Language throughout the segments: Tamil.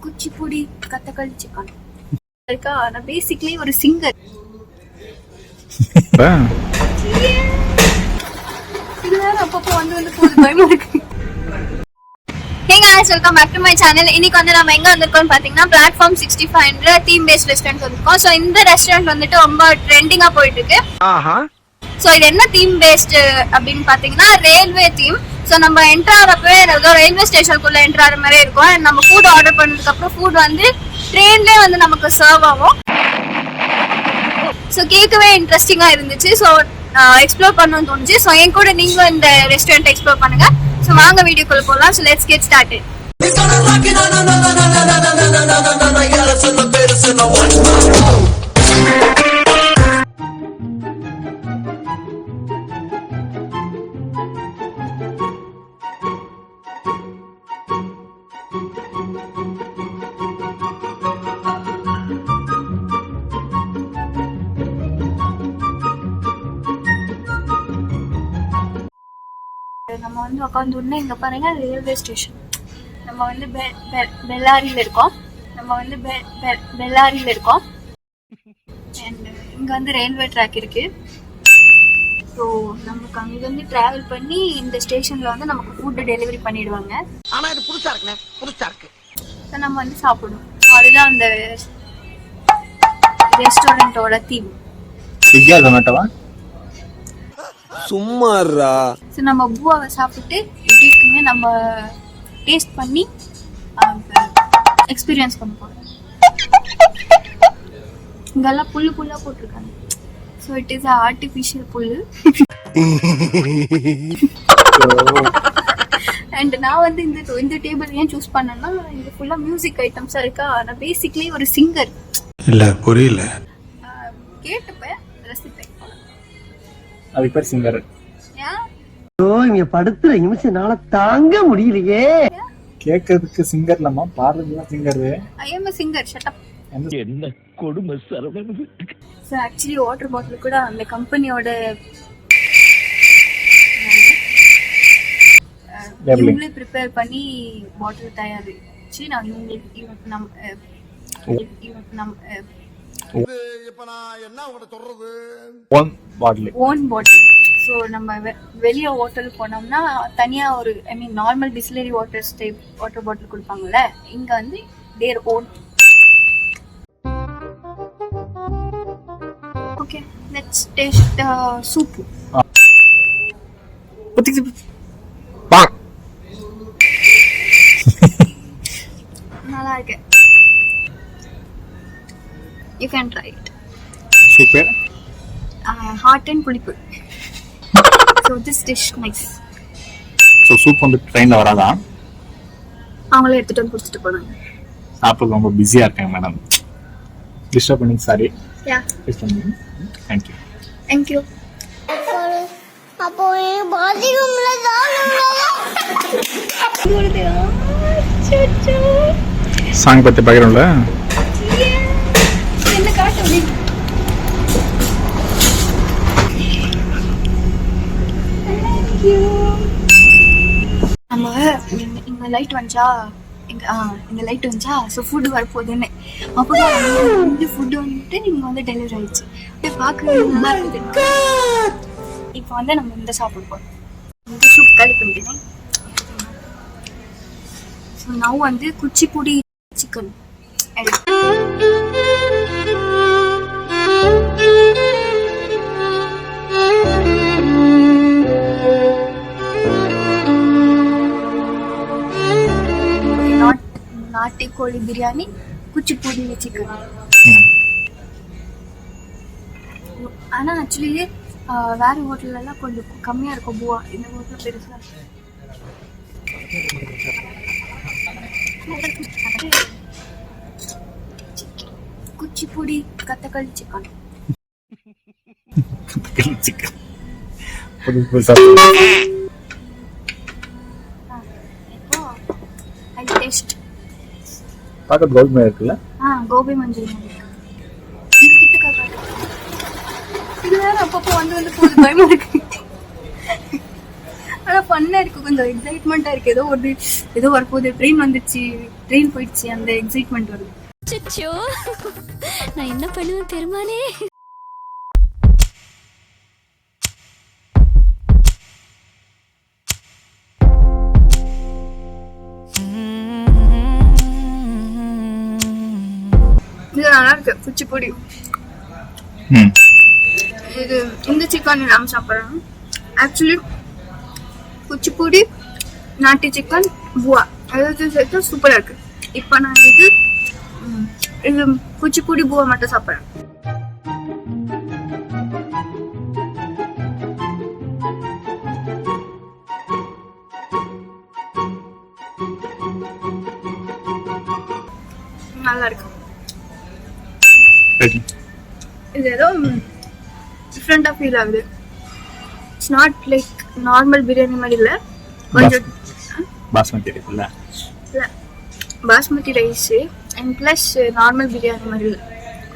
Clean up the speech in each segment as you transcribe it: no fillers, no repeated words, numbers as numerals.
குச்சிப்புடி கத்தகளி சிக்கன் இருக்கா. நான் பேசிக்கலி ஒரு சிங்கர். இது வேற அப்பப்போ வந்து போகுது, பயமா இருக்கு. Hey guys, welcome back to my channel. இன்னைக்கு வந்து நம்ம எங்க வந்திருக்கோம்னு பாத்தீங்கன்னா பிளாட்ஃபார்ம் 65ன்ற தீம் பேஸ்ட் ரெஸ்டாரண்ட் வந்திருக்கோம். சோ இந்த ரெஸ்டாரண்ட் வந்துட்டு ரொம்ப ட்ரெண்டிங்கா போயிட்டு இருக்கு. சோ இது என்ன தீம் பேஸ்ட் அப்படின்னு பாத்தீங்கன்னா ரயில்வே தீம். சோ நம்ம என்டர் ஆகிறப்பவே ஏதோ ரயில்வே ஸ்டேஷனுக்குள்ள என்டர் ஆகிற மாதிரி இருக்கும். நம்ம ஃபுட் ஆர்டர் பண்ணதுக்கு அப்புறம் ஃபுட் வந்து ட்ரெயின்லேயே வந்து நமக்கு சர்வ் ஆகும். ஸோ கேட்கவே இன்ட்ரெஸ்டிங்கா இருந்துச்சு. ஸோ எக்ஸ்ப்ளோர் பண்ணணும்னு தோணுச்சு. ஸோ என் கூட நீங்களும் இந்த ரெஸ்டாரண்ட் எக்ஸ்ப்ளோர் பண்ணுங்க. ஸோ வாங்க வீடியோக்குள்ள போகலாம். So let's get started. நம்ம வந்து உட்காந்து உடனே இங்க பாருங்க ரயில்வே ஸ்டேஷன். நம்ம வந்து பெல்லாரியில இருக்கோம். அண்ட் இங்க வந்து ரயில்வே ட்ராக் இருக்கு. ஸோ நமக்கு அங்க வந்து டிராவல் பண்ணி இந்த ஸ்டேஷன்ல வந்து நமக்கு ஃபுட் டெலிவரி பண்ணிடுவாங்க. ஆனா இது புதுசா இருக்கு. ஸோ நம்ம வந்து சாப்பிடுவோம். அதுதான் அந்த ரெஸ்டாரண்டோட தீம். ஸ்விக்கி ஜொமேட்டோவா? சும்மாறா. ஸோ நம்ம பூவாவை சாப்பிட்டு எப்படி இருக்குன்னு நம்ம டேஸ்ட் பண்ணி எக்ஸ்பீரியன்ஸ் பண்ண போகிறோம். இங்கெல்லாம் புல்லா போட்டிருக்காங்க. ஸோ இட் இஸ் ஆர்டிஃபிஷியல் புல்லு. அண்ட் நான் வந்து இந்த டேபிள் ஏன் சூஸ் பண்ணேன்னா இது ஃபுல்லாக மியூசிக் ஐட்டம்ஸாக இருக்கா. நான் பேசிக்கலி ஒரு சிங்கர். இல்லை புரியல. கேட்டுப்பேன், ரசிப்பேன். அதுக்கு பேர் சிங்கர். இங்க படுத்துற நிமிஷம்னால தாங்க முடியலையே. கேட்கறதுக்கு சிங்கர் இல்லம்மா, பாடுறதுலாம் singer. I am a singer, shut up. என்ன கொடுமை Saravanan. So actually water bottle கூட அந்த கம்பெனியோட இவங்களே ப்ரிப்பேர் பண்ணி பாட்டில் தயாரிச்சு நான் இவங்களுக்கு ஓன் பாட்டில். ஸோ நம்ம வெளியே ஹோட்டல் போனோம்னா தனியா ஒரு normal Bisleri waters type water bottle கொடுப்பாங்கல்ல. இங்க வந்து their own. Okay, let's taste soup. நல்லா இருக்கு. You can try it. Super. Hot and புளிப்பு. So this dish nice. So soup வந்து ட்ரெயினில் வராதா? அவங்களே எடுத்துட்டு வந்து கொடுத்துட்டு போனாங்க. சாப்பிட ரொம்ப பிஸியாக இருக்கேன் மேடம். டிஸ்டர்ப் பண்ணி சாரி. யா. தேங்க்யூ. தேங்க்யூ. அப்போ பாத்ரூம்ல சாங் பற்றி பார்க்குறோம்ல. என்ன காட்டு நம்ம இங்க லைட் வந்துச்சா, இந்த லைட் வந்துச்சா. ஸோ ஃபுட்டு வரப்போகுதுன்னு அப்போதான் வந்து ஃபுட்டு வந்துட்டு இங்கே வந்து டெலிவரி ஆயிடுச்சு. அப்படியே பார்க்க நல்லா இருக்குது. இப்போ வந்து நம்ம இந்த சாப்பிடுவோம். இந்த சூப் காலி பண்ணிட்டேன். ஸோ நான் வந்து குச்சிப்புடி சிக்கன் நாட்டுக்கோழி பிரியாணி, குச்சிப்புடி சிக்கன். ஆனா ஆக்சுவலி வேற ஹோட்டல்ல எல்லாம் கொஞ்சம் கம்மியா இருக்கும் பூவா. இந்த ஹோட்டல் பெருசா. குச்சிப்புடி கத்தகளி சிக்கன். இப்போ ஐ டேஸ்ட். பார்க்க கோபி இருக்குல்ல. கோபி மஞ்சூரியன் இருக்கு. இது வேற அப்பப்போ வந்து போகுது, பயமா இருக்கு. ஆனால் ஃபன்னாக இருக்குது, கொஞ்சம் எக்ஸைட்மெண்ட்டாக இருக்குது. ஏதோ வரப்போகுது, ட்ரெயின் வந்துடுச்சு, ட்ரெயின் போயிடுச்சு, அந்த எக்ஸைட்மெண்ட் வருது. அச்சோ, நான் என்ன பண்ணுவேன் பெருமானே. இது நல்லா இருக்கு, குச்சிப்புடி. இது இந்த சிக்கன் நாம் சாப்பிட்றோம். ஆக்சுவலி குச்சிப்புடி, நாட்டு சிக்கன், புவா அதாவது சேர்த்து சூப்பராக இருக்கு. இப்போ நான் இது குச்சிப்புடி புவா மட்டும் சாப்பிட்றேன். நல்லா இருக்கு. இது ஏதோ டிஃப்ரெண்டா ஃபீல் ஆகுது. It's not like normal biryani மாதிரி இல்லை. கொஞ்சம் பாஸ்மதி ரைஸ் இல்லை, basmati rice and plus normal biryani மாதிரி இல்லை,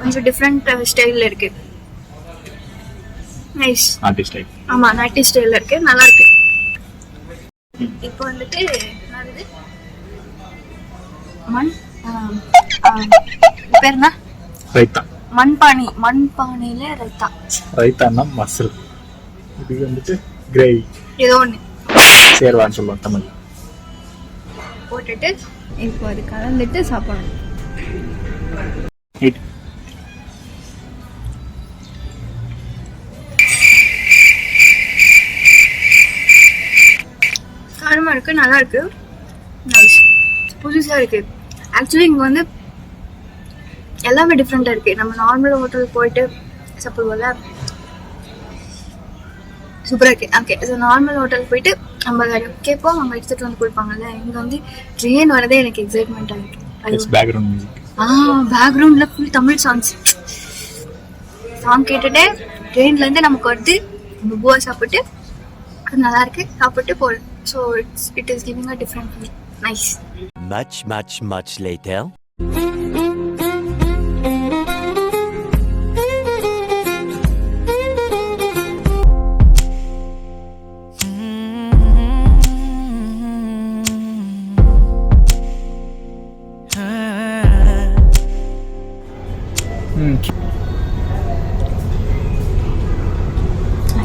கொஞ்சம் டிஃப்ரெண்ட் ஸ்டைலில் இருக்கு. நைஸ், நாட்டி ஸ்டைல். ஆமாம், நாட்டி ஸ்டைலில் இருக்கு, நல்லா இருக்கு. இப்போ வந்துட்டு என்னது பேர் என்ன? ரைத்தா. மண்பானையில ரைத்தா. ரைத்தான்னா மசல். இது வந்துட்டு கிரேவி, ஏதோ ஒன்று சேர்வான்னு சொல்லுவோம் தமிழ். போட்டுட்டு இப்போ அது கலந்துட்டு சாப்பிடணும். காரமாக இருக்கு, நல்லா இருக்கு, நைஸ், புதுசாக இருக்கு. ஆக்சுவலி இங்கே வந்து எல்லாமே டிஃப்ரெண்ட்டாக இருக்குது. நம்ம நார்மல் ஹோட்டலுக்கு போயிட்டு சாப்பிடுவோம்ல, சூப்பராக இருக்குது. ஓகே, ஸோ நார்மல் ஹோட்டலுக்கு போயிட்டு நம்ம கேட்போம், அவங்க எடுத்துகிட்டு வந்து கொடுப்பாங்கல்ல. இங்கே வந்து ட்ரெயின் வரதே எனக்கு எக்ஸைட்மெண்ட்டாக இருக்குது. Background music. பேக்ரவுண்டில் ஃபுல் தமிழ் சாங்ஸ் கேட்டுட்டு ட்ரெயின்லேருந்து நமக்கு வருது. நம்ம பூவா சாப்பிட்டு அது நல்லா இருக்கு, சாப்பிட்டு போகிறேன். So it is giving a different feel. Nice. Much later.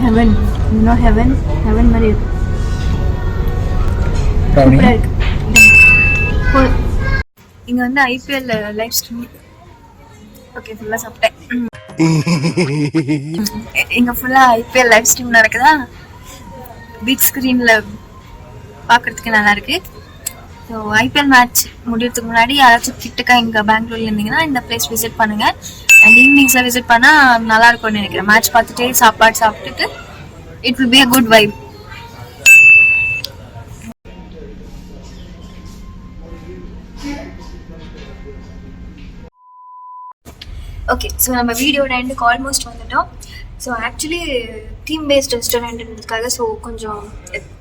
Heaven, you know heaven மாதிரி இருக்கு. சூப்பராக இருக்கு. இங்கே வந்து ஐபிஎல் லைவ் ஸ்ட்ரீம். ஓகே, ஃபுல்லாக சாப்பிட்டேன். இங்கே ஃபுல்லாக ஐபிஎல் லைவ் ஸ்ட்ரீம் நடக்குதா, பிக் ஸ்க்ரீனில் பார்க்குறதுக்கு நல்லா இருக்கு. ஸோ ஐபிஎல் மேட்ச் முடியறதுக்கு முன்னாடி யாராச்சும் கிட்டக்கா இங்கே பெங்களூர்ல இருந்தீங்கன்னா இந்த பிளேஸ் விசிட் பண்ணுங்கள். அண்ட் ஈவினிங்ஸில் விசிட் பண்ணால் நல்லா இருக்கும்னு நினைக்கிறேன். மேட்ச் பார்த்துட்டே சாப்பாடு சாப்பிட்டுட்டு it will be a good vibe. Okay, so நம்ம வீடியோட எண்டுக்கு ஆல்மோஸ்ட் வந்துட்டோம். ஸோ ஆக்சுவலி தீம் பேஸ்ட் ரெஸ்டாரண்ட்ன்றதுக்காக ஸோ கொஞ்சம்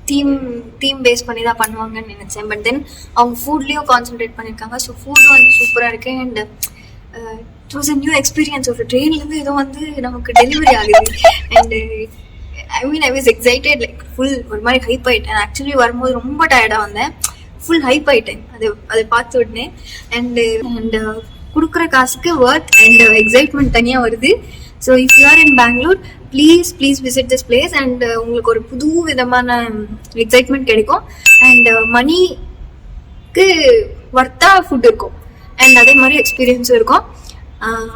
தீம் பேஸ் பண்ணி தான் பண்ணுவாங்கன்னு நினச்சேன். பட் தென் அவங்க ஃபுட்லேயும் கான்சென்ட்ரேட் பண்ணியிருக்காங்க. ஸோ ஃபுட் வந்து சூப்பராக இருக்கு. And it was a new experience. ஒரு ட்ரெயின்லேருந்து ஏதோ வந்து நமக்கு டெலிவரி ஆகுது. And I was excited, like full ஒரு மாதிரி ஹைப் ஆகிட்டேன். ஆக்சுவலி வரும்போது ரொம்ப டயர்டாக வந்தேன், ஃபுல் ஹைப் ஆகிட்டேன் அதை பார்த்து உடனே. அண்டு கொடுக்குற காசுக்கு ஒர்த் அண்ட் எக்ஸைட்மெண்ட் தனியாக வருது. So if you are in Bangalore, please visit this place. And உங்களுக்கு ஒரு புது விதமான எக்ஸைட்மெண்ட் கிடைக்கும். அண்ட் மணிக்கு ஒர்த்தாக ஃபுட் இருக்கும் அண்ட் அதே மாதிரி எக்ஸ்பீரியன்ஸும் இருக்கும்.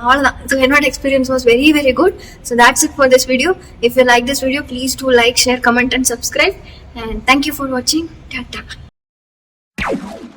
அவ்வளோதான். ஸோ என்னோட experience was very very good. So that's it for this video. If you like this video, please do like, share, comment and subscribe. And thank you for watching. Tata.